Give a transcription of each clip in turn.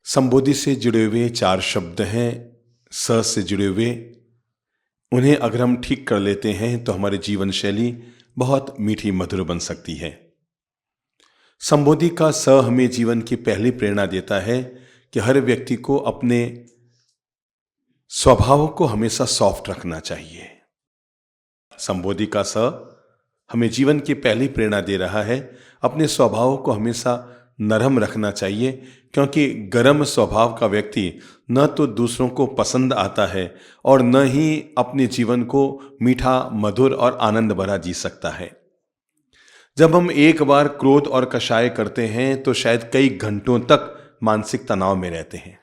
संबोधि से जुड़े हुए 4 शब्द हैं, स से जुड़े हुए। उन्हें अगर हम ठीक कर लेते हैं तो हमारी जीवन शैली बहुत मीठी मधुर बन सकती है। संबोधि का स हमें जीवन की पहली प्रेरणा देता है कि हर व्यक्ति को अपने स्वभाव को हमेशा सॉफ्ट रखना चाहिए। संबोधि का स हमें जीवन की पहली प्रेरणा दे रहा है, अपने स्वभाव को हमेशा नरम रखना चाहिए, क्योंकि गर्म स्वभाव का व्यक्ति न तो दूसरों को पसंद आता है और न ही अपने जीवन को मीठा मधुर और आनंद भरा जी सकता है। जब हम एक बार क्रोध और कषाय करते हैं तो शायद कई घंटों तक मानसिक तनाव में रहते हैं।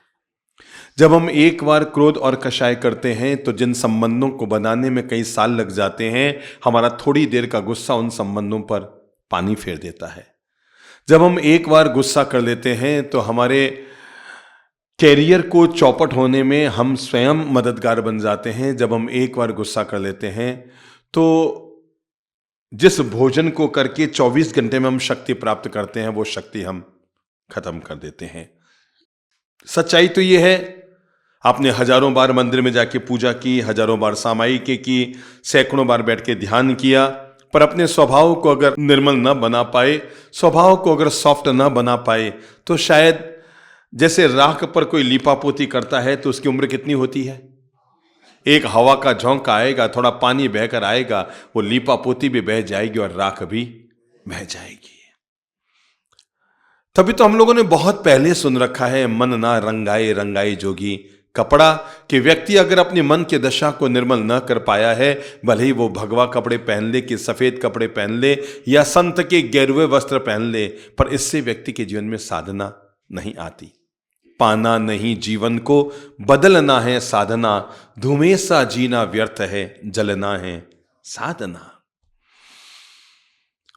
जब हम एक बार क्रोध और कषाय करते हैं तो जिन संबंधों को बनाने में कई साल लग जाते हैं, हमारा थोड़ी देर का गुस्सा उन संबंधों पर पानी फेर देता है। जब हम एक बार गुस्सा कर लेते हैं तो हमारे कैरियर को चौपट होने में हम स्वयं मददगार बन जाते हैं। जब हम एक बार गुस्सा कर लेते हैं तो जिस भोजन को करके 24 घंटे में हम शक्ति प्राप्त करते हैं, वो शक्ति हम खत्म कर देते हैं। सच्चाई तो ये है, आपने हजारों बार मंदिर में जाके पूजा की, हजारों बार सामायिक की, सैकड़ों बार बैठ के ध्यान किया, पर अपने स्वभाव को अगर निर्मल न बना पाए, स्वभाव को अगर सॉफ्ट न बना पाए, तो शायद जैसे राख पर कोई लीपापोती करता है तो उसकी उम्र कितनी होती है? एक हवा का झोंका आएगा, थोड़ा पानी बहकर आएगा, वो लीपापोती भी बह जाएगी और राख भी बह जाएगी। तभी तो हम लोगों ने बहुत पहले सुन रखा है, मन ना रंगाए रंगाए जोगी कपड़ा, कि व्यक्ति अगर अपने मन की दशा को निर्मल न कर पाया है, भले ही वो भगवा कपड़े पहन ले कि सफेद कपड़े पहन ले या संत के गेरुए वस्त्र पहन ले, पर इससे व्यक्ति के जीवन में साधना नहीं आती। पाना नहीं जीवन को, बदलना है साधना, धुएं सा जीना व्यर्थ है, जलना है साधना।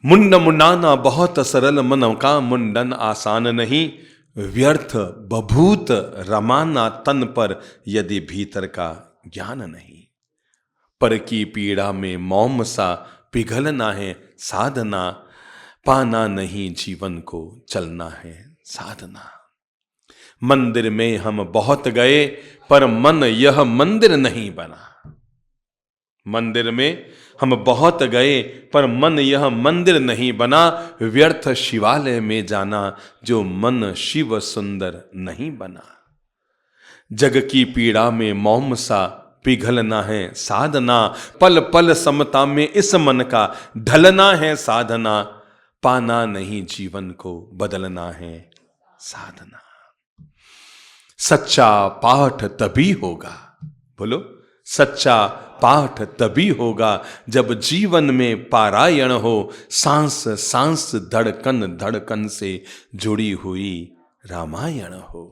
मुंड मुंडाना बहुत सरल, मन का मुंडन आसान नहीं, व्यर्थ बभूत रमाना तन पर, यदि भीतर का ज्ञान नहीं। पर की पीड़ा में मौम सा पिघलना है साधना, पाना नहीं जीवन को, चलना है साधना। मंदिर में हम बहुत गए पर मन यह मंदिर नहीं बना। मंदिर में हम बहुत गए पर मन यह मंदिर नहीं बना, व्यर्थ शिवालय में जाना जो मन शिव सुंदर नहीं बना। जग की पीड़ा में मौम सा पिघलना है साधना, पल पल समता में इस मन का ढलना है साधना, पाना नहीं जीवन को, बदलना है साधना। सच्चा पाठ तभी होगा, बोलो, सच्चा पाठ तभी होगा जब जीवन में पारायण हो, सांस सांस धड़कन धड़कन से जुड़ी हुई रामायण हो।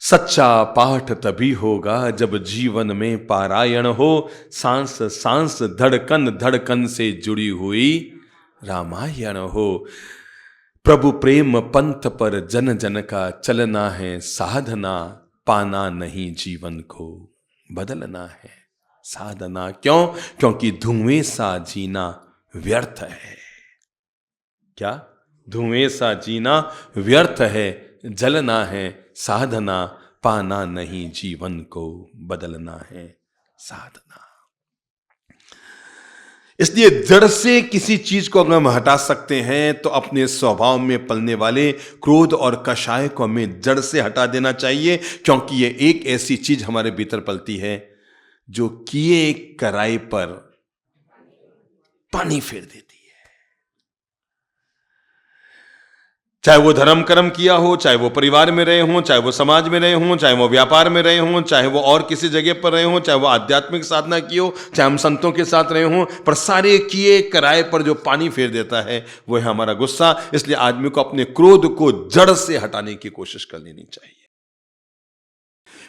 सच्चा पाठ तभी होगा जब जीवन में पारायण हो, सांस सांस धड़कन धड़कन से जुड़ी हुई रामायण हो। प्रभु प्रेम पंथ पर जन जन का चलना है साधना, पाना नहीं जीवन को, बदलना है साधना। क्यों? क्योंकि धुएं सा जीना व्यर्थ है। क्या? धुएं सा जीना व्यर्थ है, जलना है साधना, पाना नहीं जीवन को, बदलना है साधना। इसलिए जड़ से किसी चीज को अगर हम हटा सकते हैं तो अपने स्वभाव में पलने वाले क्रोध और कषाय को हमें जड़ से हटा देना चाहिए, क्योंकि ये एक ऐसी चीज हमारे भीतर पलती है जो किए कराई पर पानी फेर देती है। चाहे वो धर्म कर्म किया हो, चाहे वो परिवार में रहे हों, चाहे वो समाज में रहे हों, चाहे वो व्यापार में रहे हों, चाहे वो और किसी जगह पर रहे हों, चाहे वो आध्यात्मिक साधना की हो, चाहे हम संतों के साथ रहे हों, पर सारे किए कराए पर जो पानी फेर देता है वो है हमारा गुस्सा। इसलिए आदमी को अपने क्रोध को जड़ से हटाने की कोशिश कर लेनी चाहिए।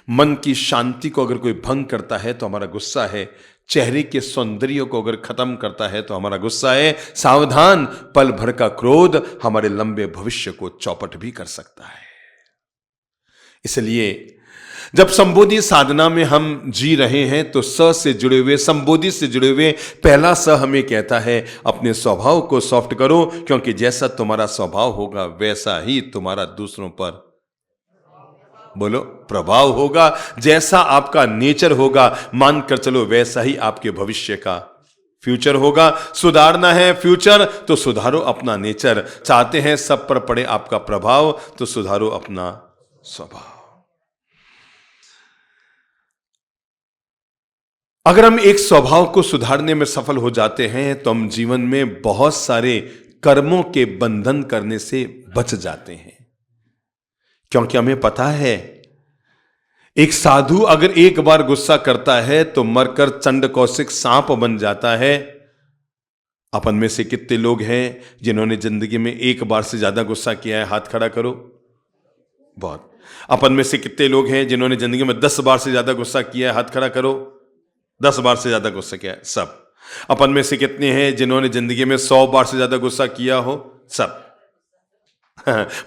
मन की शांति को अगर कोई भंग करता है तो हमारा गुस्सा है। चेहरे के सौंदर्य को अगर खत्म करता है तो हमारा गुस्सा है। सावधान, पल भर का क्रोध हमारे लंबे भविष्य को चौपट भी कर सकता है। इसलिए जब संबोधि साधना में हम जी रहे हैं तो स से जुड़े हुए, संबोधि से जुड़े हुए पहला स हमें कहता है अपने स्वभाव को सॉफ्ट करो, क्योंकि जैसा तुम्हारा स्वभाव होगा वैसा ही तुम्हारा दूसरों पर बोलो, प्रभाव होगा। जैसा आपका नेचर होगा, मानकर चलो वैसा ही आपके भविष्य का फ्यूचर होगा। सुधारना है फ्यूचर तो सुधारो अपना नेचर। चाहते हैं सब पर पड़े आपका प्रभाव तो सुधारो अपना स्वभाव। अगर हम एक स्वभाव को सुधारने में सफल हो जाते हैं तो हम जीवन में बहुत सारे कर्मों के बंधन करने से बच जाते हैं। क्योंकि हमें पता है एक साधु अगर एक बार गुस्सा करता है तो मरकर चंड कौशिक सांप बन जाता है। अपन में से कितने लोग हैं जिन्होंने जिंदगी में एक बार से ज्यादा गुस्सा किया है? हाथ खड़ा करो। बहुत। अपन में से कितने लोग हैं जिन्होंने जिंदगी में 10 बार से ज्यादा गुस्सा किया है? हाथ खड़ा करो। 10 बार से ज्यादा गुस्सा किया है? सब। अपन में से कितने हैं जिन्होंने जिंदगी में 100 बार से ज्यादा गुस्सा किया हो? सब।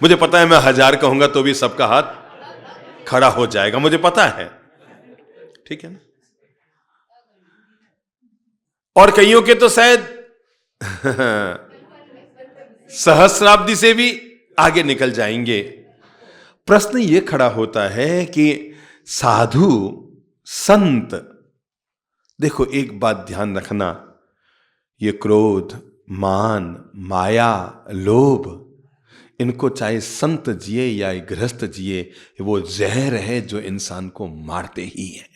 मुझे पता है मैं 1000 कहूंगा तो भी सबका हाथ खड़ा हो जाएगा, मुझे पता है। ठीक है ना? और कईयों के तो शायद सहस्राब्दी से भी आगे निकल जाएंगे। प्रश्न यह खड़ा होता है कि साधु संत, देखो एक बात ध्यान रखना, ये क्रोध, मान, माया, लोभ, इनको चाहे संत जिए या गृहस्थ जिए, वो जहर है जो इंसान को मारते ही है।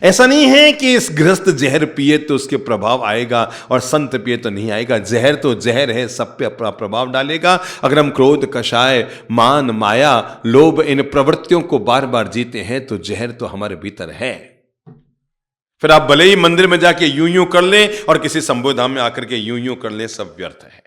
ऐसा नहीं है कि इस गृहस्थ जहर पिए तो उसके प्रभाव आएगा और संत पिए तो नहीं आएगा। जहर तो जहर है, सब पे अपना प्रभाव डालेगा। अगर हम क्रोध, कषाय, मान, माया, लोभ, इन प्रवृत्तियों को बार बार जीते हैं तो जहर तो हमारे भीतर है। फिर आप भले ही मंदिर में जाके यूं यूं कर लें और किसी संबोधाम में आकर के यूं यूं कर लें, सब व्यर्थ है।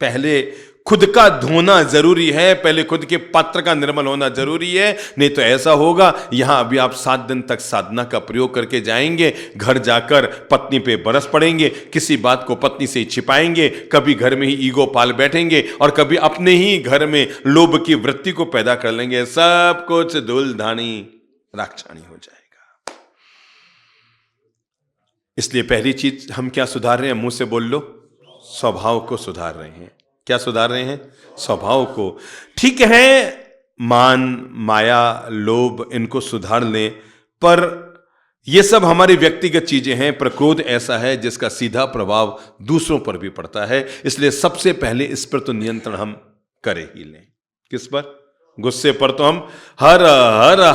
पहले खुद का धोना जरूरी है, पहले खुद के पात्र का निर्मल होना जरूरी है। नहीं तो ऐसा होगा, यहां अभी आप 7 दिन तक साधना का प्रयोग करके जाएंगे, घर जाकर पत्नी पे बरस पड़ेंगे, किसी बात को पत्नी से छिपाएंगे, कभी घर में ही ईगो पाल बैठेंगे और कभी अपने ही घर में लोभ की वृत्ति को पैदा कर लेंगे। सब कुछ धूल धानी राखछानी हो जाएगा। इसलिए पहली चीज हम क्या सुधार रहे हैं? मुंह से बोल लो, स्वभाव को सुधार रहे हैं। क्या सुधार रहे हैं? स्वभाव को। ठीक है, मान, माया, लोभ, इनको सुधार लें, पर ये सब हमारी व्यक्तिगत चीजें हैं। पर क्रोध ऐसा है जिसका सीधा प्रभाव दूसरों पर भी पड़ता है। इसलिए सबसे पहले इस पर तो नियंत्रण हम करे ही लें। किस पर? गुस्से पर तो हम हर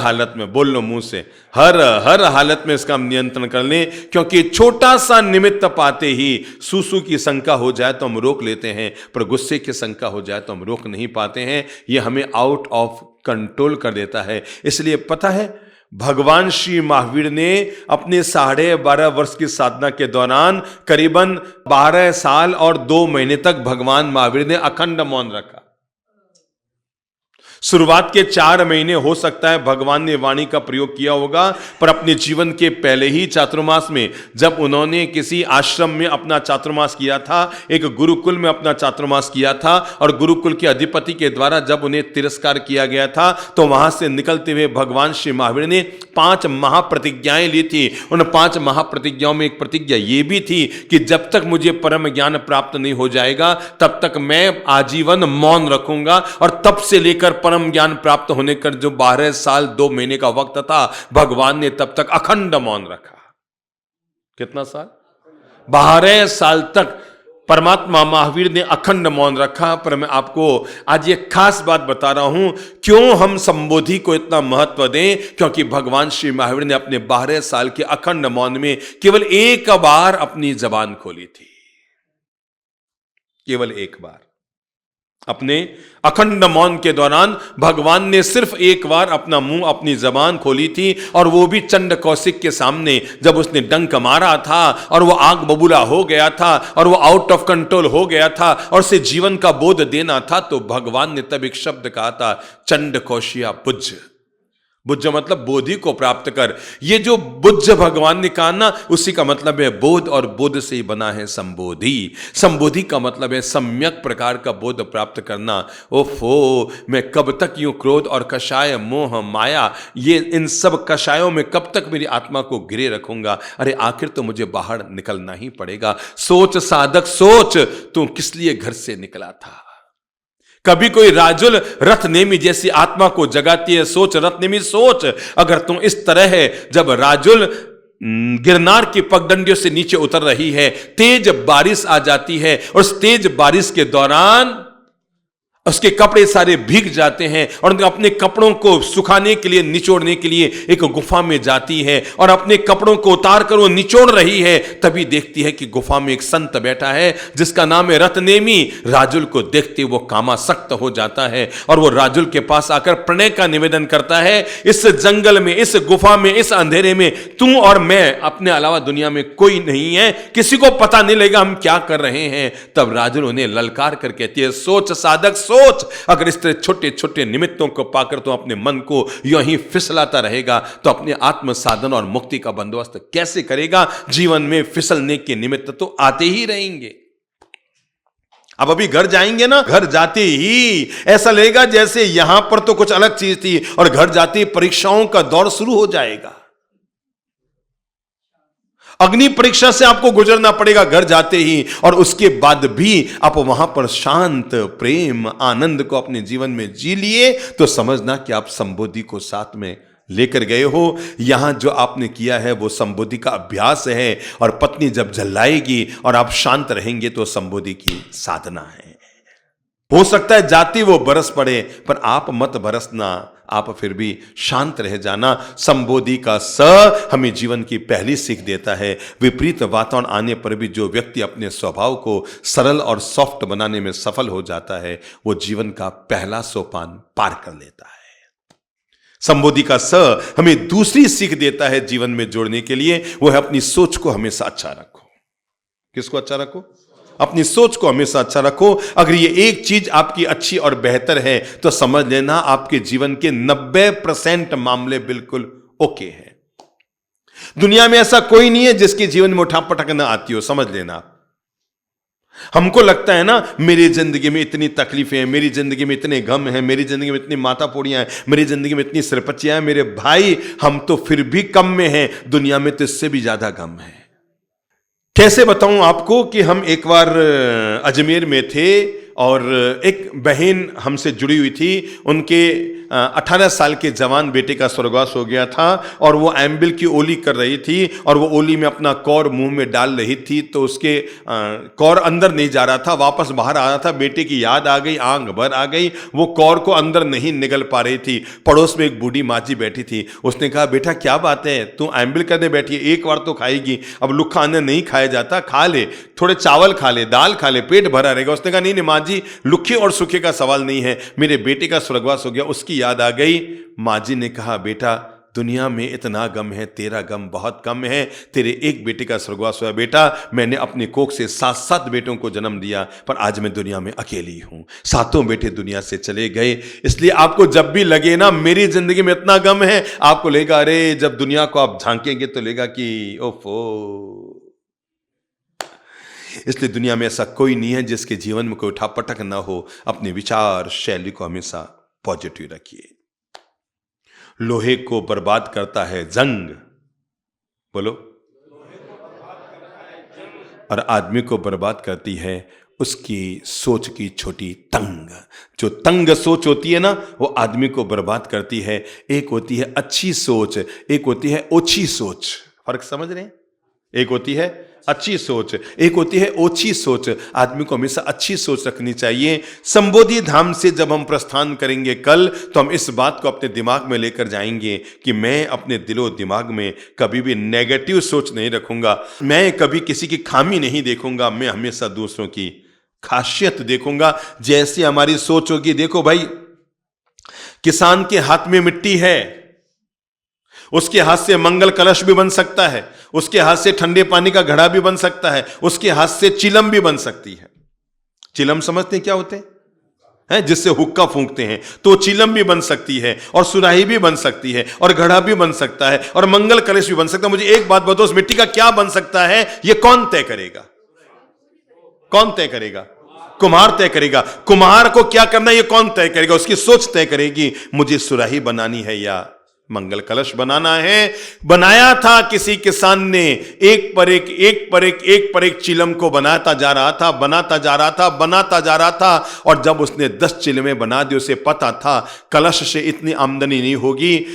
हालत में, बोल लो मुंह से, हर हालत में इसका हम नियंत्रण कर लें। क्योंकि छोटा सा निमित्त पाते ही सूसू की शंका हो जाए तो हम रोक लेते हैं, पर गुस्से की शंका हो जाए तो हम रोक नहीं पाते हैं। यह हमें आउट ऑफ कंट्रोल कर देता है। इसलिए पता है, भगवान श्री महावीर ने अपने 12.5 वर्ष की साधना के दौरान करीबन 12 साल और 2 महीने तक भगवान महावीर ने अखंड मौन रखा। शुरुआत के 4 महीने हो सकता है भगवान ने वाणी का प्रयोग किया होगा, पर अपने जीवन के पहले ही चातुर्मास में, जब उन्होंने किसी आश्रम में अपना चातुर्मास किया था, एक गुरुकुल में अपना चातुर्मास किया था, और गुरुकुल के अधिपति के द्वारा जब उन्हें तिरस्कार किया गया था, तो वहां से निकलते हुए भगवान श्री महावीर ने 5 महाप्रतिज्ञाएं ली थी। उन 5 महाप्रतिज्ञाओं में एक प्रतिज्ञा ये भी थी कि जब तक मुझे परम ज्ञान प्राप्त नहीं हो जाएगा तब तक मैं आजीवन मौन रखूंगा। और तब से लेकर परम ज्ञान प्राप्त होने का जो 12 साल 2 महीने का वक्त था, भगवान ने तब तक अखंड मौन रखा। कितना साल? 12 साल तक परमात्मा महावीर ने अखंड मौन रखा। पर मैं आपको आज ये खास बात बता रहा हूं, क्यों हम संबोधि को इतना महत्व दें। क्योंकि भगवान श्री महावीर ने अपने 12 साल के अखंड मौन में केवल एक बार अपनी जबान खोली थी। केवल एक बार अपने अखंड मौन के दौरान भगवान ने सिर्फ एक बार अपना मुंह, अपनी जबान खोली थी, और वो भी चंड कौशिक के सामने, जब उसने डंक मारा था और वो आग बबूला हो गया था और वो आउट ऑफ कंट्रोल हो गया था और उसे जीवन का बोध देना था, तो भगवान ने तब एक शब्द कहा था, चंड कौशिया बुझ। बुझ मतलब बोधि को प्राप्त कर। ये जो बुझ भगवान ने कहा ना, उसी का मतलब है बोध, और बोध से ही बना है संबोधि। संबोधि का मतलब है सम्यक प्रकार का बोध प्राप्त करना। ओफो, मैं कब तक यूं क्रोध और कषाय, मोह, माया, ये इन सब कषायों में कब तक मेरी आत्मा को गिरे रखूंगा? अरे आखिर तो मुझे बाहर निकलना ही पड़ेगा। सोच साधक सोच, तू किस लिए घर से निकला था? कभी कोई राजुल रथ नेमी जैसी आत्मा को जगाती है सोच, रथ नेमी सोच। अगर तुम इस तरह है, जब राजुल गिरनार की पगडंडियों से नीचे उतर रही है, तेज बारिश आ जाती है और उस तेज बारिश के दौरान उसके कपड़े सारे भीग जाते हैं और अपने कपड़ों को सुखाने के लिए, निचोड़ने के लिए एक गुफा में जाती है और अपने कपड़ों को उतार कर वो निचोड़ रही है। तभी देखती है कि गुफा में एक संत बैठा है जिसका नाम है रत्नेमी। राजुल को देखते वो कामासक्त हो जाता है और वो राजुल के पास आकर प्रणय का निवेदन करता है, इस जंगल में, इस गुफा में, इस अंधेरे में तू और मैं, अपने अलावा दुनिया में कोई नहीं है, किसी को पता नहीं लगेगा हम क्या कर रहे हैं। तब राजुल उन्हें ललकार कर कहती है, सोच साधक सोच। अगर इस तरह छोटे छोटे निमित्तों को पाकर तो अपने मन को यूं ही फिसलाता रहेगा तो अपने आत्म साधन और मुक्ति का बंदोबस्त कैसे करेगा। जीवन में फिसलने के निमित्त तो आते ही रहेंगे। अब अभी घर जाएंगे ना, घर जाते ही ऐसा लगेगा जैसे यहां पर तो कुछ अलग चीज थी और घर जाते ही परीक्षाओं का दौर शुरू हो जाएगा। अग्नि परीक्षा से आपको गुजरना पड़ेगा घर जाते ही, और उसके बाद भी आप वहां पर शांत प्रेम आनंद को अपने जीवन में जी लिए तो समझना कि आप संबोधि को साथ में लेकर गए हो। यहां जो आपने किया है वो संबोधि का अभ्यास है, और पत्नी जब झल्लाएगी और आप शांत रहेंगे तो संबोधि की साधना है। हो सकता है जाति वो बरस पड़े पर आप मत बरसना, आप फिर भी शांत रह जाना। संबोधि का स हमें जीवन की पहली सीख देता है। विपरीत वातावरण आने पर भी जो व्यक्ति अपने स्वभाव को सरल और सॉफ्ट बनाने में सफल हो जाता है वो जीवन का पहला सोपान पार कर लेता है। संबोधि का स हमें दूसरी सीख देता है जीवन में जोड़ने के लिए, वो है अपनी सोच को हमेशा अच्छा रखो। किसको अच्छा रखो? अपनी सोच को हमेशा अच्छा रखो। अगर ये एक चीज आपकी अच्छी और बेहतर है तो समझ लेना आपके जीवन के 90% मामले बिल्कुल ओके हैं। दुनिया में ऐसा कोई नहीं है जिसके जीवन में उठापटक ना आती हो, समझ लेना। हमको लगता है ना मेरी जिंदगी में इतनी तकलीफें हैं, मेरी जिंदगी में इतने गम हैं, मेरी जिंदगी में इतनी मातापोड़ियां हैं, मेरी जिंदगी में इतनी सिरपचियां हैं। मेरे भाई, हम तो फिर भी कम में हैं, दुनिया में तो इससे भी ज्यादा गम है। कैसे बताऊं आपको कि हम एक बार अजमेर में थे और एक बहन हमसे जुड़ी हुई थी। उनके 18 साल के जवान बेटे का स्वर्गवास हो गया था और वो एम्बिल की ओली कर रही थी और वो ओली में अपना कौर मुंह में डाल रही थी तो उसके कौर अंदर नहीं जा रहा था, वापस बाहर आ रहा था। बेटे की याद आ गई, आंख भर आ गई, वो कौर को अंदर नहीं निगल पा रही थी। पड़ोस में एक बूढ़ी माँ जी बैठी थी, उसने कहा बेटा क्या बात है, तू एम्बिल करने बैठी है, एक बार तो खाएगी, अब लुक्खा अन्न नहीं खाया जाता, खा ले, थोड़े चावल खा ले, दाल खा ले, पेट भरा रहेगा। उसने कहा नहीं माँ जी, लुखे और सूखे का सवाल नहीं है, मेरे बेटे का स्वर्गवास हो गया, उसकी याद आ गई। माँ जी ने कहा बेटा दुनिया में इतना गम है, तेरा गम बहुत कम है, तेरे एक बेटे का स्वर्गवास हुआ। बेटा मैंने अपनी कोख से 7 बेटों को जन्म दिया पर आज मैं दुनिया में अकेली हूं, 7 बेटे दुनिया से चले गए। इसलिए आपको जब भी लगे ना मेरी जिंदगी में इतना गम है, आपको लेगा अरे जब दुनिया को आप झांकेंगे तो लेगा कि ओफो। इसलिए दुनिया में ऐसा कोई नहीं है जिसके जीवन में कोई उठापटक ना हो। अपने विचार शैली को हमेशा पॉजिटिव रखिए। लोहे को बर्बाद करता है जंग, बोलो, और आदमी को बर्बाद करती है उसकी सोच की छोटी तंग। जो तंग सोच होती है ना वो आदमी को बर्बाद करती है। एक होती है अच्छी सोच, एक होती है ओछी सोच। फर्क समझ रहे हैं? एक होती है अच्छी सोच, एक होती है ओछी सोच। आदमी को हमेशा अच्छी सोच रखनी चाहिए। संबोधि धाम से जब हम प्रस्थान करेंगे कल तो हम इस बात को अपने दिमाग में लेकर जाएंगे कि मैं अपने दिलो दिमाग में कभी भी नेगेटिव सोच नहीं रखूंगा, मैं कभी किसी की खामी नहीं देखूंगा, मैं हमेशा दूसरों की खासियत देखूंगा। जैसी हमारी सोच होगी, देखो भाई किसान के हाथ में मिट्टी है, उसके हाथ से मंगल कलश भी बन सकता है, उसके हाथ से ठंडे पानी का घड़ा भी बन सकता है, उसके हाथ से चिलम भी बन सकती है। चिलम समझते हैं क्या होते हैं? जिससे हुक्का फूंकते हैं, तो चिलम भी बन सकती है और सुराही भी बन सकती है और घड़ा भी बन सकता है और मंगल कलश भी बन सकता है। मुझे एक बात बताओ, उस मिट्टी का क्या बन सकता है यह कौन तय करेगा? कौन तय करेगा? कुम्हार तय करेगा। कुम्हार को क्या करना है ये कौन तय करेगा? उसकी सोच तय करेगी मुझे सुराही बनानी है या मंगल कलश बनाना है। बनाया था किसी किसान ने, एक पर एक चिलम को बनाता जा रहा था, बनाता जा रहा था, बनाता जा रहा था। और जब उसने 10 चिलमें बना दी, उसे पता था कलश से इतनी आमदनी नहीं होगी,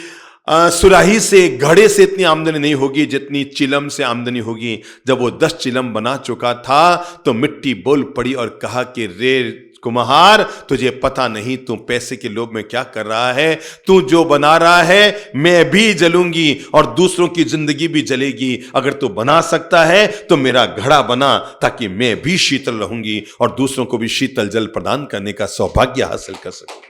सुराही से, घड़े से इतनी आमदनी नहीं होगी जितनी चिलम से आमदनी होगी। जब वो 10 चिलम बना चुका था तो मिट्टी बोल पड़ी और कहा कि रे कुम्हार, तुझे पता नहीं तू पैसे के लोभ में क्या कर रहा है। तू जो बना रहा है मैं भी जलूंगी और दूसरों की जिंदगी भी जलेगी। अगर तू बना सकता है तो मेरा घड़ा बना, ताकि मैं भी शीतल रहूंगी और दूसरों को भी शीतल जल प्रदान करने का सौभाग्य हासिल कर सकूं।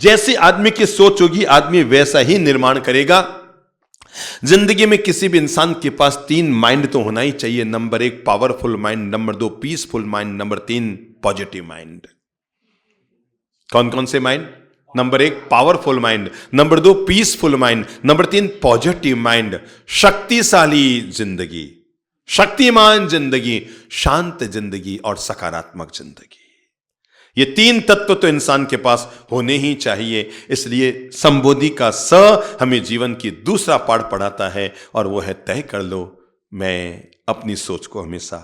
जैसी आदमी की सोच होगी, आदमी वैसा ही निर्माण करेगा। जिंदगी में किसी भी इंसान के पास 3 माइंड तो होना ही चाहिए। Number 1 powerful mind, number 2 peaceful mind, number 3 positive mind. कौन कौन से mind? Number 1 powerful mind, number 2 peaceful mind, number 3 positive mind. शक्तिशाली जिंदगी, शक्तिमान जिंदगी, शांत जिंदगी और सकारात्मक जिंदगी। ये 3 तत्व तो इंसान के पास होने ही चाहिए। इसलिए संबोधि का स हमें जीवन की दूसरा पाठ पढ़ाता है और वो है तय कर लो, मैं अपनी सोच को हमेशा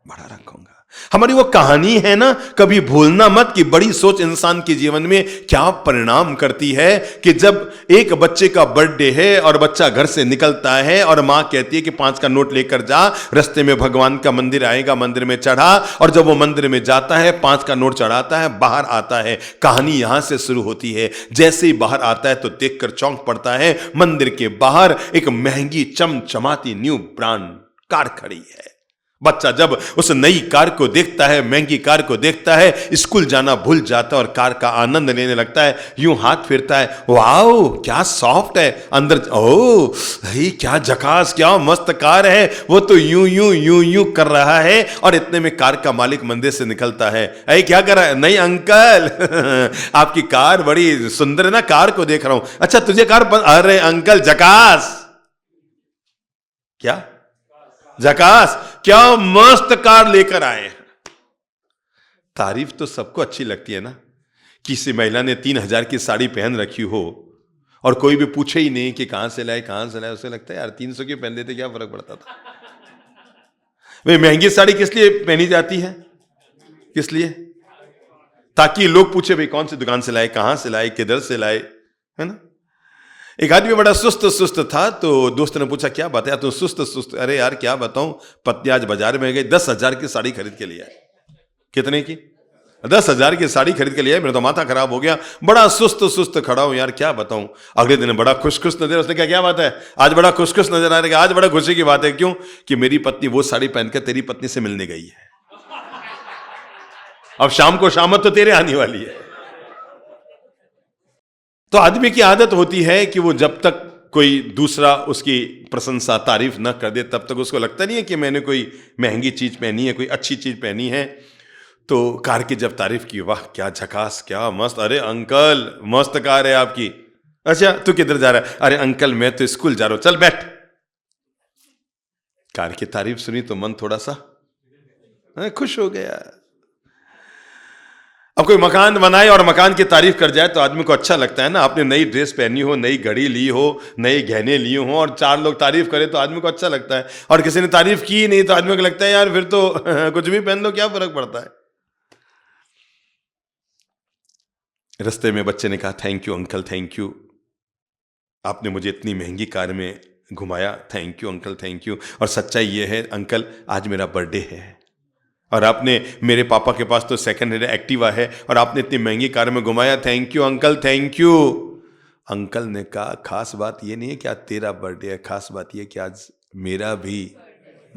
बड़ा रखूंगा। हमारी वो कहानी है ना, कभी भूलना मत कि बड़ी सोच इंसान के जीवन में क्या परिणाम करती है। कि जब एक बच्चे का बर्थडे है और बच्चा घर से निकलता है और मां कहती है कि 5 का नोट लेकर जा, रास्ते में भगवान का मंदिर आएगा, मंदिर में चढ़ा। और जब वो मंदिर में जाता है, 5 का नोट चढ़ाता है, बाहर आता है। कहानी यहां से शुरू होती है। जैसे ही बाहर आता है तो देखकर चौंक पड़ता है, मंदिर के बाहर एक महंगी चमचमाती न्यू ब्रांड कार खड़ी है। बच्चा जब उस नई कार को देखता है, महंगी कार को देखता है, स्कूल जाना भूल जाता है और कार का आनंद लेने लगता है। यूं हाथ फेरता है, वाओ क्या सॉफ्ट है अंदर, ओ भाई क्या झकास, क्या मस्त कार है। वो तो यूं यूं यूं यूं कर रहा है और इतने में कार का मालिक मंदिर से निकलता है। अरे क्या कर रहा है? नहीं अंकल आपकी कार बड़ी सुंदर है ना, कार को देख रहा हूं। अच्छा तुझे कार अरे अंकल झकास, क्या झकास, क्या मस्त कार लेकर आए हैं। तारीफ तो सबको अच्छी लगती है ना। किसी महिला ने 3000 की साड़ी पहन रखी हो और कोई भी पूछे ही नहीं कि कहां से लाए, कहां से लाए, उसे लगता है यार 300 की पहन लेते क्या फर्क पड़ता था। वे महंगी साड़ी किस लिए पहनी जाती है? किस लिए? ताकि लोग पूछे भाई कौन सी दुकान से लाए, कहां से लाए, किधर से लाए, है ना। एक आदमी बड़ा सुस्त था तो दोस्त ने पूछा क्या बात है तू सुस्त? अरे यार क्या बताऊं, पत्नी आज बाजार में गई, 10,000 की साड़ी खरीद के लिया है। कितने की? 10,000 की साड़ी खरीद के लिया है। मेरा तो माथा खराब हो गया, बड़ा सुस्त खड़ा हूं यार, क्या बताऊं। अगले दिन बड़ा खुश नजर, उसने कहा क्या बात है आज बड़ा खुश नजर आ रहा है? आज बड़ा खुशी की बात है। क्यों? कि मेरी पत्नी वो साड़ी पहनकर तेरी पत्नी से मिलने गई है, अब शाम को शामत तो तेरे आने वाली है। तो आदमी की आदत होती है कि वो जब तक कोई दूसरा उसकी प्रशंसा तारीफ ना कर दे तब तक उसको लगता नहीं है कि मैंने कोई महंगी चीज पहनी है, कोई अच्छी चीज पहनी है। तो कार की जब तारीफ की, वाह क्या झकास, क्या मस्त, अरे अंकल मस्त कार है आपकी। अच्छा तू किधर जा रहा है? अरे अंकल मैं तो स्कूल जा रहा हूं, चल बैठ। कार की तारीफ सुनी तो मन थोड़ा सा खुश हो गया। अब कोई मकान बनाए और मकान की तारीफ कर जाए तो आदमी को अच्छा लगता है ना। आपने नई ड्रेस पहनी हो, नई घड़ी ली हो, नए गहने लिए हो और 4 लोग तारीफ करें तो आदमी को अच्छा लगता है। और किसी ने तारीफ की नहीं तो आदमी को लगता है यार फिर तो कुछ भी पहन लो, क्या फर्क पड़ता है। रास्ते में बच्चे ने कहा thank you uncle, thank you, आपने मुझे इतनी महंगी कार में घुमाया, thank you uncle, thank you. और सच्चाई यह है अंकल आज मेरा बर्थडे है और आपने, मेरे पापा के पास तो सेकंड हैंड एक्टिवा है और आपने इतनी महंगी कार में घुमाया, thank you uncle, thank you. Uncle ने कहा खास बात ये नहीं है कि आज तेरा बर्थडे है, खास बात ये कि आज मेरा भी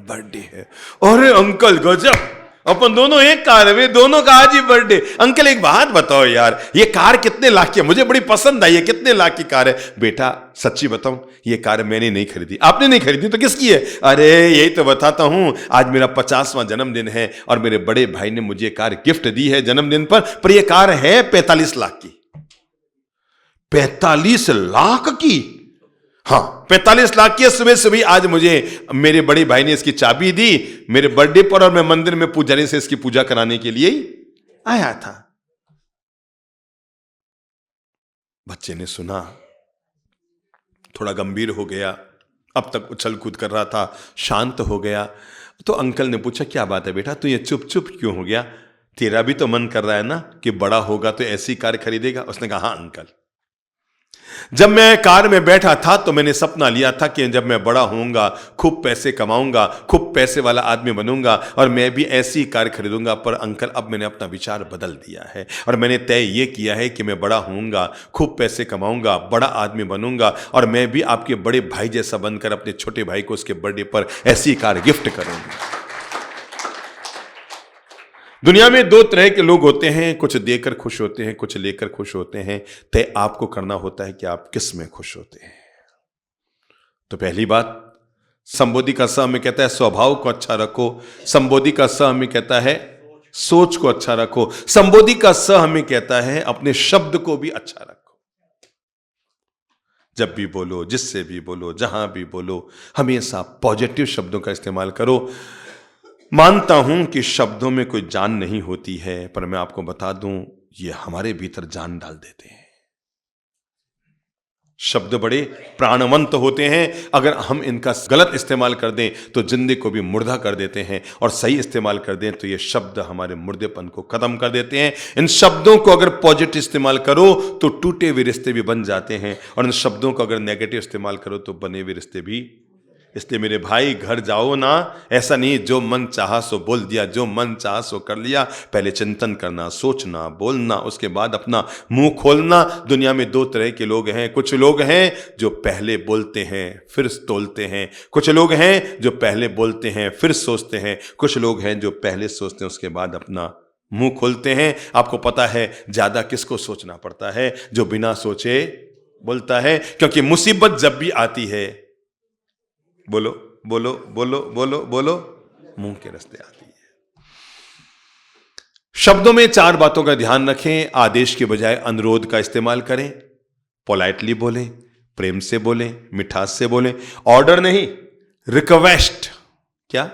बर्थडे है। अरे अंकल गजब, अपन दोनों एक कार है, दोनों का आज ही बर्थडे। अंकल एक बात बताओ यार, ये कार कितने लाख की है? मुझे बड़ी पसंद आई है, कितने लाख की कार है? बेटा सच्ची बताऊं, ये कार मैंने नहीं खरीदी। आपने नहीं खरीदी तो किसकी है? अरे यही तो बताता हूं, आज मेरा 50वां जन्मदिन है और मेरे बड़े भाई ने मुझे कार गिफ्ट दी है जन्मदिन पर यह कार है 45 लाख की। 45 लाख की? हाँ 45 लाख की। सुबह सुबह आज मुझे मेरे बड़े भाई ने इसकी चाबी दी मेरे बर्थडे पर और मैं मंदिर में पुजारी से इसकी पूजा कराने के लिए ही आया था। बच्चे ने सुना थोड़ा गंभीर हो गया, अब तक उछल कूद कर रहा था, शांत हो गया। तो अंकल ने पूछा, क्या बात है बेटा, तू ये चुप चुप क्यों हो गया? तेरा भी तो मन कर रहा है ना कि बड़ा होगा तो ऐसी कार खरीदेगा? उसने कहा, हाँ अंकल, जब मैं कार में बैठा था तो मैंने सपना लिया था कि जब मैं बड़ा होऊंगा, खूब पैसे कमाऊंगा, खूब पैसे वाला आदमी बनूंगा और मैं भी ऐसी कार खरीदूंगा। पर अंकल, अब मैंने अपना विचार बदल दिया है और मैंने तय ये किया है कि मैं बड़ा होऊंगा, खूब पैसे कमाऊंगा, बड़ा आदमी बनूंगा और मैं भी आपके बड़े भाई जैसा बनकर अपने छोटे भाई को उसके बर्थडे पर ऐसी कार गिफ्ट करूंगा। दुनिया में दो तरह के लोग होते हैं, कुछ देकर खुश होते हैं, कुछ लेकर खुश होते हैं। तय आपको करना होता है कि आप किस में खुश होते हैं। तो पहली बात, संबोधि का स में कहता है स्वभाव को अच्छा रखो, संबोधि का स में कहता है सोच को अच्छा रखो, संबोधि का स हमें कहता है अपने शब्द को भी अच्छा रखो। जब भी बोलो, जिससे भी बोलो, जहां भी बोलो, हमेशा पॉजिटिव शब्दों का इस्तेमाल करो। मानता हूं कि शब्दों में कोई जान नहीं होती है, पर मैं आपको बता दूं, ये हमारे भीतर जान डाल देते हैं। शब्द बड़े प्राणवंत होते हैं। अगर हम इनका गलत इस्तेमाल कर दें तो जिंदगी को भी मुर्दा कर देते हैं, और सही इस्तेमाल कर दें तो ये शब्द हमारे मुर्देपन को खत्म कर देते हैं। इन शब्दों को अगर पॉजिटिव इस्तेमाल करो तो टूटे हुए रिश्ते भी बन जाते हैं, और इन शब्दों को अगर नेगेटिव इस्तेमाल करो तो बने हुए रिश्ते भी। इसलिए मेरे भाई, घर जाओ ना, ऐसा नहीं जो मन चाहा सो बोल दिया, जो मन चाहा सो कर लिया। पहले चिंतन करना, सोचना, बोलना, उसके बाद अपना मुंह खोलना। दुनिया में दो तरह के लोग हैं। कुछ लोग हैं जो पहले बोलते हैं फिर तोलते हैं, कुछ लोग हैं जो पहले बोलते हैं फिर सोचते हैं, कुछ लोग हैं जो पहले सोचते हैं उसके बाद अपना मुंह खोलते हैं। आपको पता है ज्यादा किसको सोचना पड़ता है? जो बिना सोचे बोलता है, क्योंकि मुसीबत जब भी आती है, बोलो बोलो बोलो बोलो बोलो, मुंह के रास्ते आती है। शब्दों में चार बातों का ध्यान रखें। आदेश के बजाय अनुरोध का इस्तेमाल करें, पोलाइटली बोलें, प्रेम से बोलें, मिठास से बोलें। ऑर्डर नहीं, रिक्वेस्ट। क्या?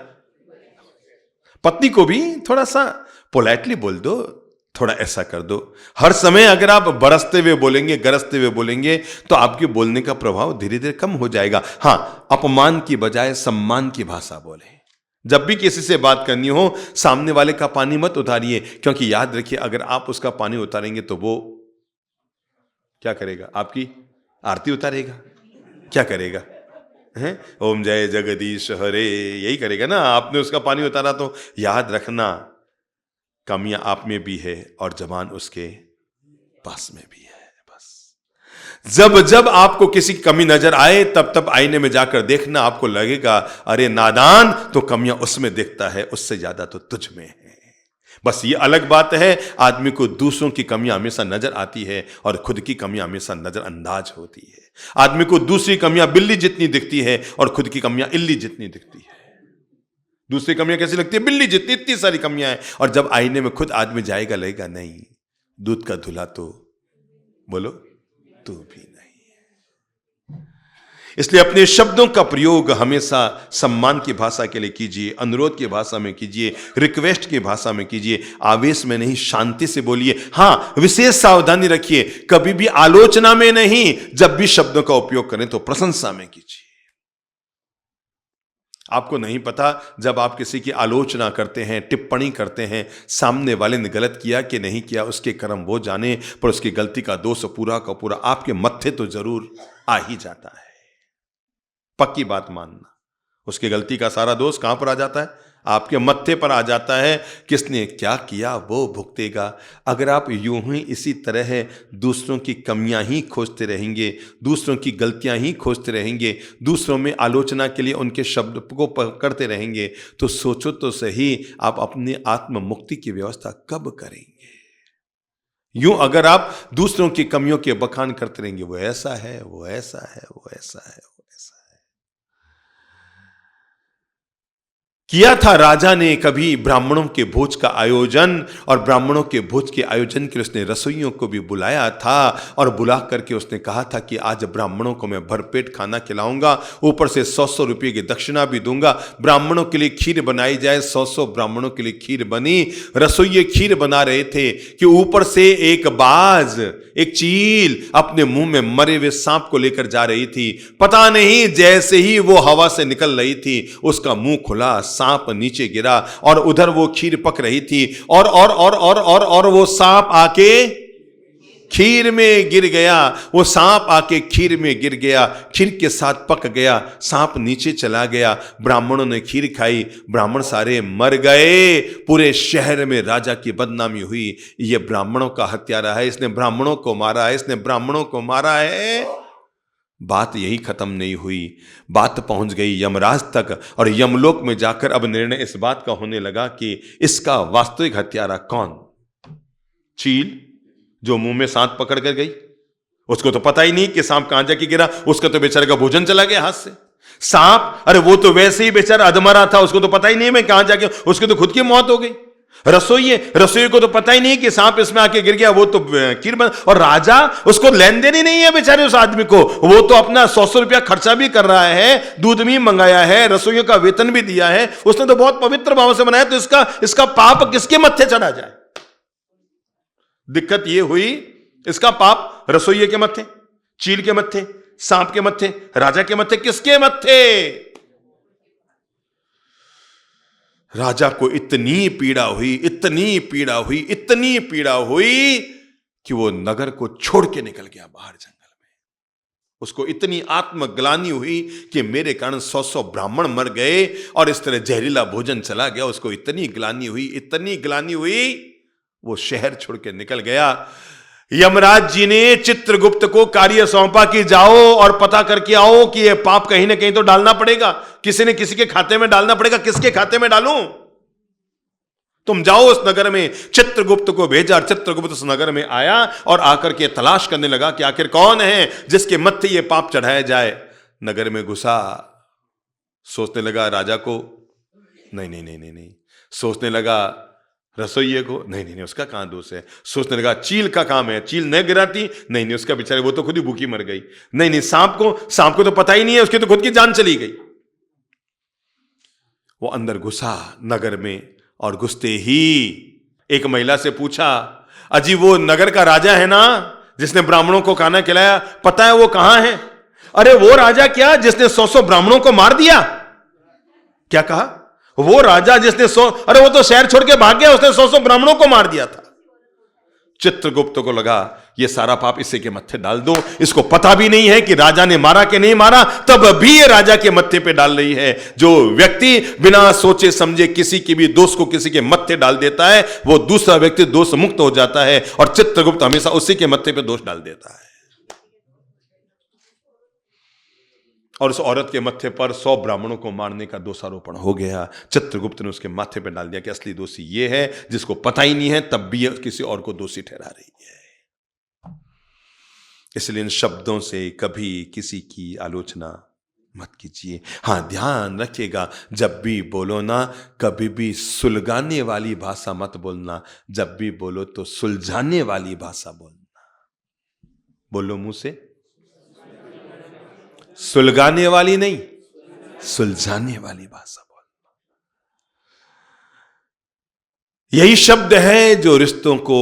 पत्नी को भी थोड़ा सा पोलाइटली बोल दो, थोड़ा ऐसा कर दो। हर समय अगर आप बरसते हुए बोलेंगे, गरजते हुए बोलेंगे तो आपके बोलने का प्रभाव धीरे धीरे कम हो जाएगा। हां, अपमान की बजाय सम्मान की भाषा बोलें। जब भी किसी से बात करनी हो, सामने वाले का पानी मत उतारिए, क्योंकि याद रखिए अगर आप उसका पानी उतारेंगे तो वो क्या करेगा? आपकी आरती उतारेगा। क्या करेगा? हैं? ओम जय जगदीश हरे, यही करेगा ना। आपने उसका पानी उतारा तो याद रखना, कमियां आप में भी है और जबान उसके पास में भी है। बस जब जब आपको किसी की कमी नजर आए तब तब आईने में जाकर देखना। आपको लगेगा अरे नादान, तो कमियां उसमें देखता है, उससे ज्यादा तो तुझ में है। बस ये अलग बात है, आदमी को दूसरों की कमियां हमेशा नजर आती है और खुद की कमियां हमेशा नजरअंदाज होती है। आदमी को दूसरी कमियां बिल्ली जितनी दिखती है और खुद की कमियां इल्ली जितनी दिखती है। दूसरी कमियां कैसी लगती है? बिल्ली जितनी, इतनी सारी कमियां हैं। और जब आईने में खुद आदमी जाएगा, लगेगा नहीं, दूध का धुला तो बोलो तू भी नहीं। इसलिए अपने शब्दों का प्रयोग हमेशा सम्मान की भाषा के लिए कीजिए, अनुरोध की भाषा में कीजिए, रिक्वेस्ट की भाषा में कीजिए। आवेश में नहीं, शांति से बोलिए। हां, विशेष सावधानी रखिए, कभी भी आलोचना में नहीं। जब भी शब्दों का उपयोग करें तो प्रशंसा में कीजिए। आपको नहीं पता, जब आप किसी की आलोचना करते हैं, टिप्पणी करते हैं, सामने वाले ने गलत किया कि नहीं किया उसके कर्म वो जाने, पर उसकी गलती का दोष पूरा का पूरा आपके मत्थे तो जरूर आ ही जाता है। पक्की बात मानना, उसकी गलती का सारा दोष कहां पर आ जाता है? आपके मत्थे पर आ जाता है। किसने क्या किया वो भुगतेगा। अगर आप यूं ही इसी तरह दूसरों की कमियां ही खोजते रहेंगे, दूसरों की गलतियां ही खोजते रहेंगे, दूसरों में आलोचना के लिए उनके शब्द को पकड़ते रहेंगे, तो सोचो तो सही, आप अपनी आत्म मुक्ति की व्यवस्था कब करेंगे? यूं अगर आप दूसरों की कमियों के बखान करते रहेंगे, वो ऐसा है, वो ऐसा है, वो ऐसा है, वो ऐसा है। किया था राजा ने कभी ब्राह्मणों के भोज का आयोजन, और ब्राह्मणों के भोज के आयोजन के लिए उसने रसोइयों को भी बुलाया था, और बुला करके उसने कहा था कि आज ब्राह्मणों को मैं भरपेट खाना खिलाऊंगा, ऊपर से 100-100 रुपये की दक्षिणा भी दूंगा। ब्राह्मणों के लिए खीर बनाई जाए, 100-100 ब्राह्मणों के लिए खीर बनी। रसोइये खीर बना रहे थे कि ऊपर से एक बाज, एक चील अपने मुंह में मरे हुए सांप को लेकर जा रही थी। पता नहीं जैसे ही वो हवा से निकल रही थी, उसका मुंह खुला, सांप नीचे गिरा, और उधर वो खीर पक रही थी, और वो सांप आके खीर में गिर गया। वो सांप आके खीर में गिर गया, खीर के साथ पक गया, सांप नीचे चला गया। ब्राह्मणों ने खीर खाई, ब्राह्मण सारे मर गए। पूरे शहर में राजा की बदनामी हुई, ये ब्राह्मणों का हत्यारा है, इसने ब्राह्मणों को मारा है, इसने ब्राह्मणों को मारा है। बात यही खत्म नहीं हुई, बात पहुंच गई यमराज तक, और यमलोक में जाकर अब निर्णय इस बात का होने लगा कि इसका वास्तविक हत्यारा कौन। चील जो मुंह में सांप पकड़ कर गई, उसको तो पता ही नहीं कि सांप कहां जाके गिरा, उसका तो बेचारे का भोजन चला गया हाथ से। सांप, अरे वो तो वैसे ही बेचारा अधमरा था, उसको तो पता ही नहीं मैं कहां जाके, उसकी तो खुद की मौत हो गई। रसोई को तो पता ही नहीं कि सांप इसमें आके गिर गया, वो तो खीर बन, और राजा, उसको लेन देन ही नहीं है बेचारे उस आदमी को। वो तो अपना 100 रुपया खर्चा भी कर रहा है, दूध भी मंगाया है, रसोइयों का वेतन भी दिया है, उसने तो बहुत पवित्र भाव से बनाया, तो इसका पाप किसके मत्थे चढ़ा जाए। दिक्कत यह हुई, इसका पाप रसोइये के मत्थे, चील के मत्थे, सांप के मत्थे, राजा के मत्थे, किसके मत्थे। राजा को इतनी पीड़ा हुई, इतनी पीड़ा हुई, इतनी पीड़ा हुई कि वो नगर को छोड़ के निकल गया बाहर जंगल में। उसको इतनी आत्मग्लानि हुई कि मेरे कारण 100-100 ब्राह्मण मर गए और इस तरह जहरीला भोजन चला गया। उसको इतनी ग्लानि हुई, इतनी ग्लानि हुई, वो शहर छोड़ के निकल गया। यमराज जी ने चित्रगुप्त को कार्य सौंपा कि जाओ और पता करके आओ कि यह पाप कहीं ना कहीं तो डालना पड़ेगा, किसी ने किसी के खाते में डालना पड़ेगा। किसके खाते में डालूं? तुम जाओ उस नगर में। चित्रगुप्त को भेजा, चित्रगुप्त उस नगर में आया और आकर के तलाश करने लगा कि आखिर कौन है जिसके मत्थे ये पाप चढ़ाया जाए। नगर में घुसा, सोचने लगा राजा को, नहीं नहीं नहीं नहीं नहीं, सोचने लगा रसोइये को, नहीं नहीं नहीं उसका कहां दोष है। सोचने लगा चील का काम है, चील नहीं गिराती, नहीं नहीं उसका बेचारे वो तो खुद ही भूखी मर गई। नहीं नहीं सांप को तो पता ही नहीं है, उसकी तो खुद की जान चली गई। वो अंदर घुसा नगर में, और घुसते ही एक महिला से पूछा, अजी वो नगर का राजा है ना जिसने ब्राह्मणों को खाना खिलाया, पता है वो कहां है? अरे वो राजा क्या जिसने 100-100 ब्राह्मणों को मार दिया? क्या कहा? वो राजा जिसने अरे वो तो शहर छोड़ के भाग गया, उसने 100-100 ब्राह्मणों को मार दिया था। चित्रगुप्त को लगा ये सारा पाप इसी के मत्थे डाल दो। इसको पता भी नहीं है कि राजा ने मारा कि नहीं मारा, तब भी ये राजा के मत्थे पे डाल रही है। जो व्यक्ति बिना सोचे समझे किसी की भी दोष को किसी के मत्थे डाल देता है, वो दूसरा व्यक्ति दोष मुक्त हो जाता है, और चित्रगुप्त हमेशा उसी के मत्थे पे दोष डाल देता है। और उस औरत के मत्थे पर 100 ब्राह्मणों को मारने का दोषारोपण हो गया। चित्रगुप्त ने उसके माथे पर डाल दिया कि असली दोषी ये है जिसको पता ही नहीं है, तब भी किसी और को दोषी ठहरा रही है। इसलिए इन शब्दों से कभी किसी की आलोचना मत कीजिए। हां, ध्यान रखिएगा, जब भी बोलो ना, कभी भी सुलगाने वाली भाषा मत बोलना। जब भी बोलो तो सुलझाने वाली भाषा बोलना। बोलो मुंह से, सुलगाने वाली नहीं, सुलझाने वाली भाषा बोलना। यही शब्द है जो रिश्तों को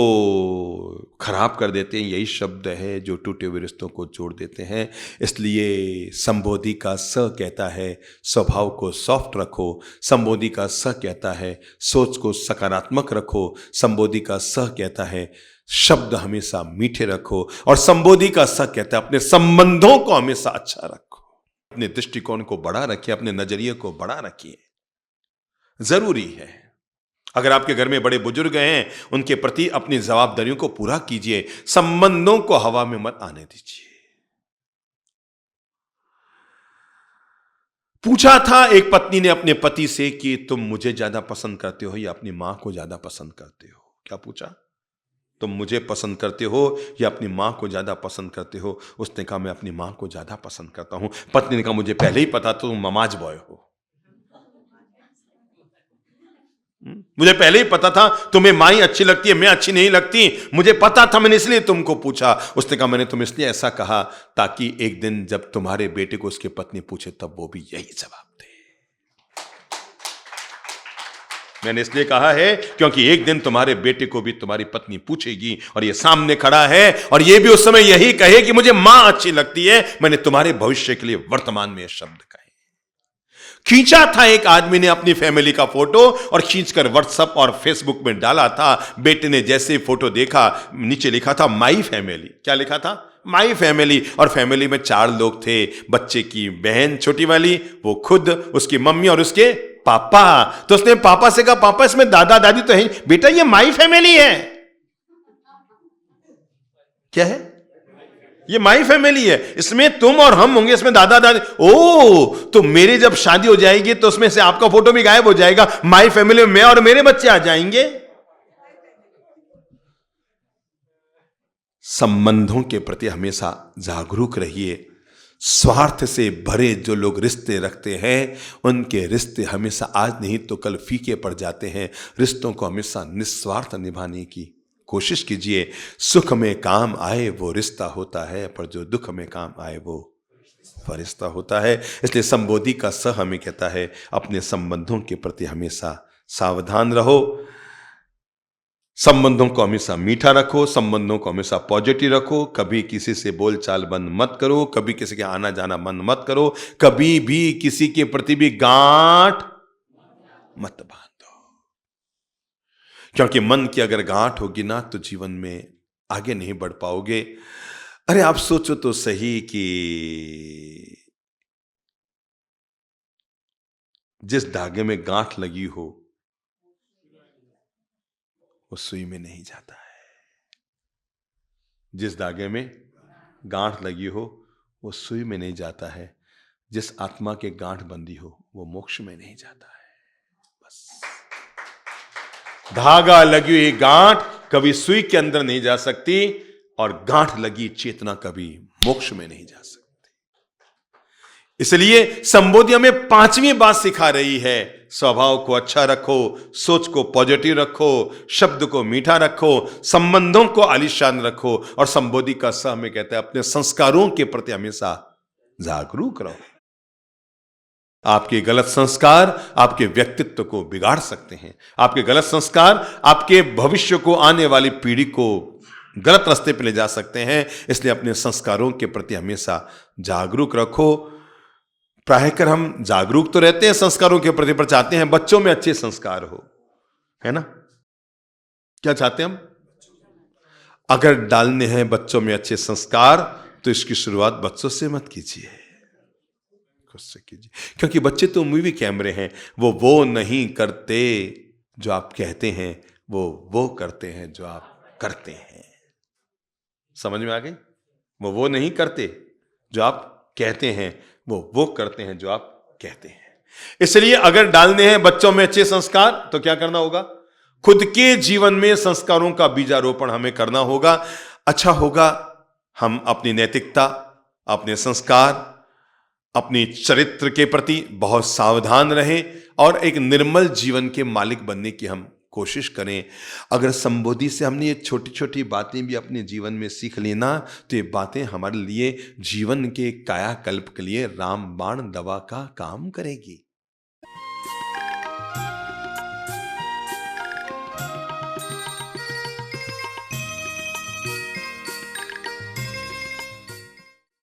खराब कर देते हैं, यही शब्द है जो टूटे हुए रिश्तों को जोड़ देते हैं। इसलिए संबोधि का स कहता है स्वभाव को सॉफ्ट रखो। संबोधि का स कहता है सोच को सकारात्मक रखो। संबोधि का स कहता है शब्द हमेशा मीठे रखो। और संबोधि का स कहता है अपने संबंधों को हमेशा अच्छा रखो। अपने दृष्टिकोण को बड़ा रखिए, अपने नजरिए को बड़ा रखिए। जरूरी है, अगर आपके घर में बड़े बुजुर्ग हैं, उनके प्रति अपनी जवाबदारियों को पूरा कीजिए। संबंधों को हवा में मत आने दीजिए। पूछा था एक पत्नी ने अपने पति से कि तुम मुझे ज्यादा पसंद करते हो या अपनी मां को ज्यादा पसंद करते हो? क्या पूछा? तुम मुझे पसंद करते हो या अपनी मां को ज्यादा पसंद करते हो? उसने कहा मैं अपनी मां को ज्यादा पसंद करता हूं। पत्नी ने कहा मुझे पहले ही पता, तुम ममाज बॉय हो। मुझे पहले ही पता था तुम्हें माई अच्छी लगती है, मैं अच्छी नहीं लगती, मुझे पता था, मैंने इसलिए तुमको पूछा। उसने कहा मैंने तुम इसलिए ऐसा कहा ताकि एक दिन जब तुम्हारे बेटे को उसकी पत्नी पूछे तब वो भी यही जवाब दे। मैंने इसलिए कहा है क्योंकि एक दिन तुम्हारे बेटे को भी तुम्हारी पत्नी पूछेगी और ये सामने खड़ा है और ये भी उस समय यही कहे कि मुझे मां अच्छी लगती है। मैंने तुम्हारे भविष्य के लिए वर्तमान में ये शब्द कहे। खींचा था एक आदमी ने अपनी फैमिली का फोटो और खींचकर व्हाट्सएप और फेसबुक में डाला था। बेटे ने जैसे ही फोटो देखा, नीचे लिखा था माई फैमिली। क्या लिखा था? My family. और फैमिली में 4 लोग थे, बच्चे की बहन छोटी वाली, वो खुद, उसकी मम्मी और उसके पापा। तो उसने पापा से कहा पापा इसमें दादा दादी तो है? बेटा ये माई फैमिली है। क्या है? ये माई फैमिली है, इसमें तुम और हम होंगे, इसमें दादा दादी। ओ, तो मेरी जब शादी हो जाएगी तो उसमें से आपका फोटो भी गायब हो जाएगा, माई फैमिली में मैं और मेरे बच्चे आ जाएंगे। संबंधों के प्रति हमेशा जागरूक रहिए। स्वार्थ से भरे जो लोग रिश्ते रखते हैं उनके रिश्ते हमेशा आज नहीं तो कल फीके पड़ जाते हैं। रिश्तों को हमेशा निस्वार्थ निभाने की कोशिश कीजिए। सुख में काम आए वो रिश्ता होता है, पर जो दुख में काम आए वो फरिश्ता होता है। इसलिए संबोधि का स हमें कहता है अपने संबंधों के प्रति हमेशा सावधान रहो। संबंधों को हमेशा मीठा रखो, संबंधों को हमेशा पॉजिटिव रखो। कभी किसी से बोलचाल बंद मत करो, कभी किसी के आना जाना बंद मत करो, कभी भी किसी के प्रति भी गांठ मत बांधो। क्योंकि मन की अगर गांठ होगी ना तो जीवन में आगे नहीं बढ़ पाओगे। अरे आप सोचो तो सही कि जिस धागे में गांठ लगी हो वो सुई में नहीं जाता है। जिस धागे में गांठ लगी हो वो सुई में नहीं जाता है। जिस आत्मा के गांठ बंधी हो वो मोक्ष में नहीं जाता है। बस धागा लगी हुई गांठ कभी सुई के अंदर नहीं जा सकती और गांठ लगी चेतना कभी मोक्ष में नहीं जा सकती। इसलिए संबोधि हमें 5वीं बात सिखा रही है, स्वभाव को अच्छा रखो, सोच को पॉजिटिव रखो, शब्द को मीठा रखो, संबंधों को आलीशान रखो। और संबोधि का स हमें कहता है अपने संस्कारों के प्रति हमेशा जागरूक रहो। आपके गलत संस्कार आपके व्यक्तित्व को बिगाड़ सकते हैं। आपके गलत संस्कार आपके भविष्य को, आने वाली पीढ़ी को गलत रास्ते पर ले जा सकते हैं। इसलिए अपने संस्कारों के प्रति हमेशा जागरूक रखो। प्रायकर हम जागरूक तो रहते हैं संस्कारों के प्रति, पर चाहते हैं बच्चों में अच्छे संस्कार हो, है ना? क्या चाहते हैं हम? अगर डालने हैं बच्चों में अच्छे संस्कार तो इसकी शुरुआत बच्चों से मत कीजिए, खुद से कीजिए। क्योंकि बच्चे तो मूवी कैमरे हैं, वो नहीं करते जो आप कहते हैं, वो करते हैं जो आप करते हैं। समझ में आ गई? वो नहीं करते जो आप कहते हैं, वो करते हैं जो आप कहते हैं। इसलिए अगर डालने हैं बच्चों में अच्छे संस्कार तो क्या करना होगा? खुद के जीवन में संस्कारों का बीजारोपण हमें करना होगा। अच्छा होगा हम अपनी नैतिकता, अपने संस्कार, अपनी चरित्र के प्रति बहुत सावधान रहें और एक निर्मल जीवन के मालिक बनने की हम कोशिश करें। अगर संबोधि से हमने ये छोटी छोटी बातें भी अपने जीवन में सीख लेना तो ये बातें हमारे लिए जीवन के कायाकल्प के लिए रामबाण दवा का काम करेगी।